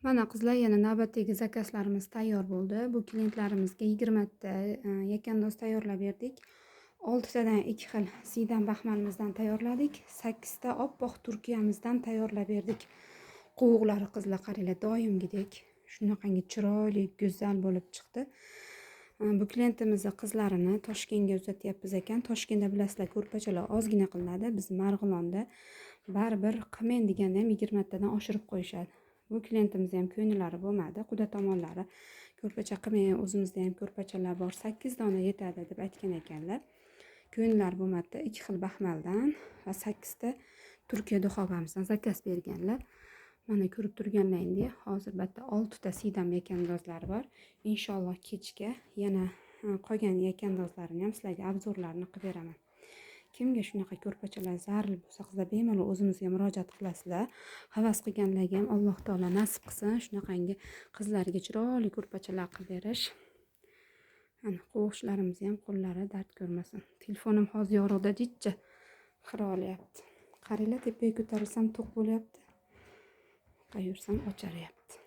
Mana qizlar, yana navbatdagi zakazlarimiz tayyor bo'ldi. Bu klientlarimizga 20 ta yakandoz tayyorlab berdik. 6 tadan 2 xil siydan baxmalimizdan tayyorladik. 8 ta oppoq turkiyamizdan tayyorlab berdik. Qovuqlari qizlar qaranglar, doimgidek shunaqangi chiroyli, go'zal bo'lib chiqdi. Bu klientimizning qizlarini Toshkentga uzatyapmiz ekan. Toshkentda bilasizlar, ko'rpachalar ozgina qilinadi. Biz Marg'ilonda baribir qilmen deganda ham 20 tadan oshirib qo'yishadi. Bu klientimizni ham ko'ngillari bo'lmadi. Quda tomonlari ko'rpacha qilmang, o'zimizda ham ko'rpachalar bor, 8 dona yetadi deb aytgan ekanlar. Ko'ngillari bo'lmadi. 2 xil baxmaldan va 8 ta Turkiya duxovkamizdan zakaz berganlar. Mana ko'rib turganlaringdek, hozir bitta 6 ta sidam yakandozlari bor. Inshaalloh kechga yana qolgan yakandozlarini ham sizlarga obzorlarini qilib beraman. Kimga shunaqa ko'rpachalar zarur bo'lsa, qizlar bemalol o'zimizga murojaat qilasizlar. Havas qilganlarga ham Alloh taolo nasib qilsin, shunaqangi qizlarga chiroyli ko'rpachalar qilib berish. Ana qo'shlarimiz ham qo'llari dard ko'rmasin. Telefonim hozir yorug'da jijja xira olyapti. Qaranglar, tepaga ko'tarilsam to'q bo'lyapti. Qayursam ocharyapti.